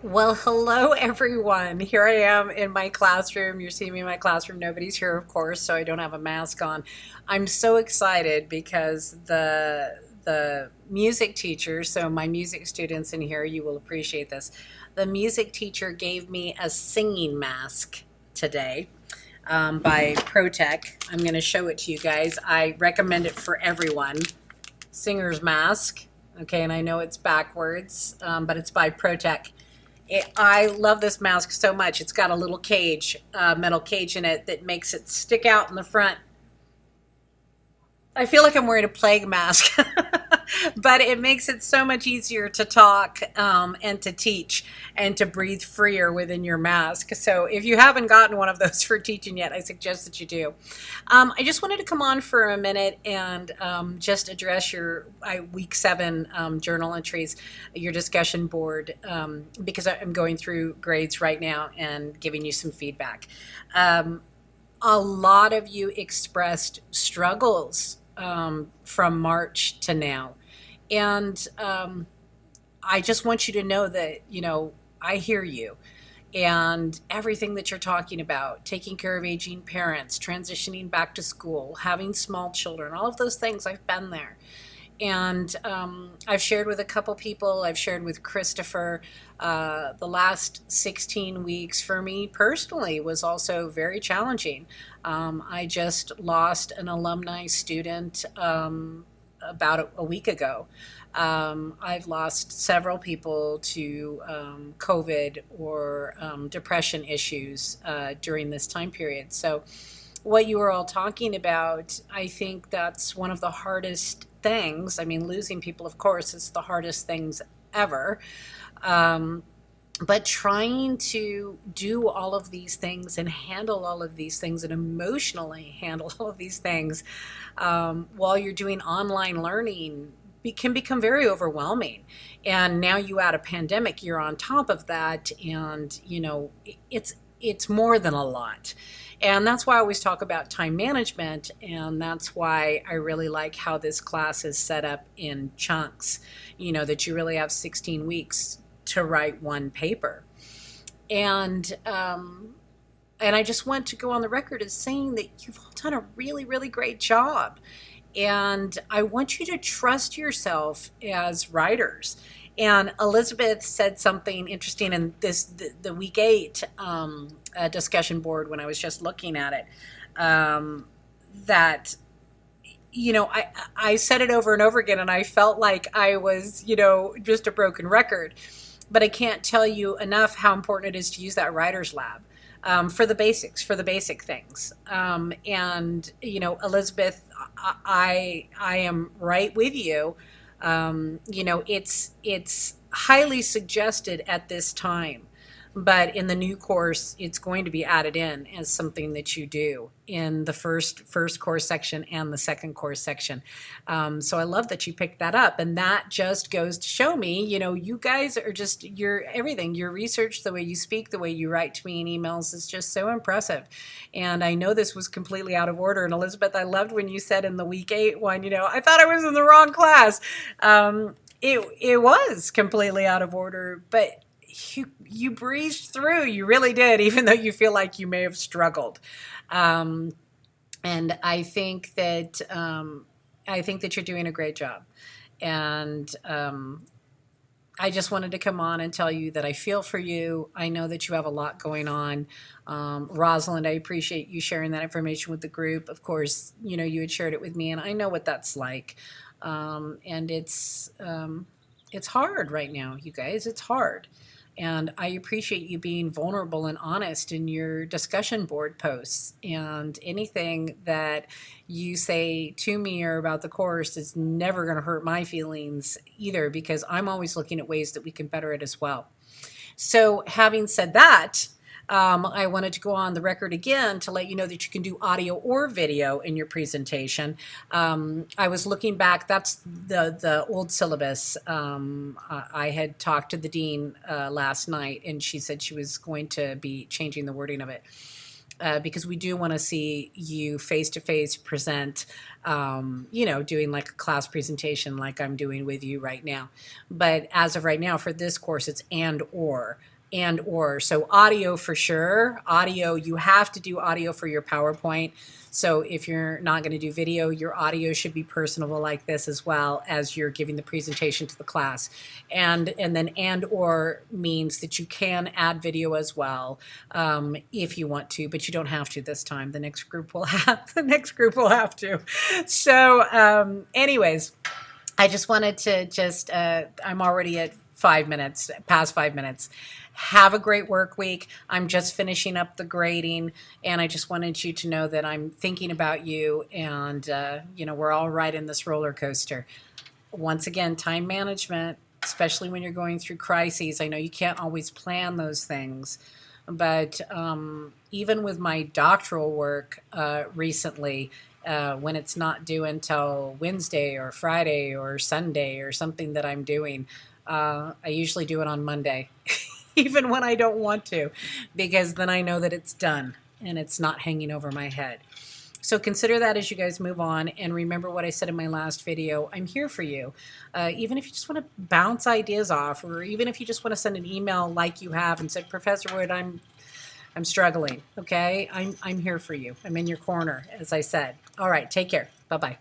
Well, hello everyone. Here I am in my classroom. You're seeing me in my classroom. Nobody's here, of course, so I don't have a mask on. I'm so excited because the music teacher, so my music students in here, you will appreciate this. The music teacher gave me a singing mask today by ProTech. I'm going to show it to you guys. I recommend it for everyone. Singer's mask. Okay, and I know it's backwards, but it's by ProTech. I love this mask so much. It's got a little cage, metal cage in it that makes it stick out in the front. I feel like I'm wearing a plague mask, but it makes it so much easier to talk and to teach and to breathe freer within your mask. So if you haven't gotten one of those for teaching yet, I suggest that you do. I just wanted to come on for a minute and just address your week 7 journal entries, your discussion board, because I'm going through grades right now and giving you some feedback. Um, a lot of you expressed struggles from March to now. And I just want you to know that, I hear you and everything that you're talking about, taking care of aging parents, transitioning back to school, having small children, all of those things, I've been there. And I've shared with a couple people, I've shared with Christopher. The last 16 weeks for me personally was also very challenging. I just lost an alumni student about a week ago. I've lost several people to COVID or depression issues during this time period. So, what you were all talking about, I think that's one of the hardest things. I mean, losing people, of course, is the hardest things ever. Um, but trying to do all of these things and handle all of these things and emotionally handle all of these things while you're doing online learning can become very overwhelming. And now you add a pandemic, you're on top of that, and it's more than a lot. And that's why I always talk about time management, and that's why I really like how this class is set up in chunks. That you really have 16 weeks to write one paper. And I just want to go on the record as saying that you've all done a really, really great job. And I want you to trust yourself as writers. And Elizabeth said something interesting in the week 8 discussion board when I was just looking at it. That I said it over and over again, and I felt like I was, just a broken record. But I can't tell you enough how important it is to use that writer's lab for the basics, for the basic things. And Elizabeth, I am right with you. It's highly suggested at this time, but in the new course, it's going to be added in as something that you do in the first course section and the second course section. So I love that you picked that up, and that just goes to show me, you guys are just your everything. Your research, the way you speak, the way you write to me in emails is just so impressive. And I know this was completely out of order. And Elizabeth, I loved when you said in the week 8 one, I thought I was in the wrong class. It was completely out of order, but you breezed through. You really did, even though you feel like you may have struggled. Um, and I think that you're doing a great job. And I just wanted to come on and tell you that I feel for you. I know that you have a lot going on. Rosalind, I appreciate you sharing that information with the group. Of course, you had shared it with me, and I know what that's like. And it's hard right now, you guys. It's hard. And I appreciate you being vulnerable and honest in your discussion board posts. And anything that you say to me or about the course is never going to hurt my feelings either, because I'm always looking at ways that we can better it as well. So, having said that, I wanted to go on the record again to let you know that you can do audio or video in your presentation. I was looking back, that's the old syllabus. I had talked to the dean last night, and she said she was going to be changing the wording of it. because we do want to see you face to face present, you know, doing like a class presentation like I'm doing with you right now. But as of right now, for this course, it's and or. So audio for sure. Audio, you have to do audio for your PowerPoint. So if you're not going to do video, your audio should be personable like this as well as you're giving the presentation to the class. And then and or means that you can add video as well, if you want to, but you don't have to this time. The next group will have to. So anyways, I just wanted to I'm already at 5 minutes, past 5 minutes. Have a great work week. I'm just finishing up the grading, and I just wanted you to know that I'm thinking about you, and, you know, we're all right in this roller coaster. Once again, time management, especially when you're going through crises. I know you can't always plan those things, but even with my doctoral work recently, when it's not due until Wednesday or Friday or Sunday or something that I'm doing, I usually do it on Monday, even when I don't want to, because then I know that it's done and it's not hanging over my head. So consider that as you guys move on, and remember what I said in my last video. I'm here for you. Even if you just want to bounce ideas off, or even if you just want to send an email like you have and said, Professor Wood, I'm struggling, okay? I'm here for you. I'm in your corner, as I said. All right, take care. Bye-bye.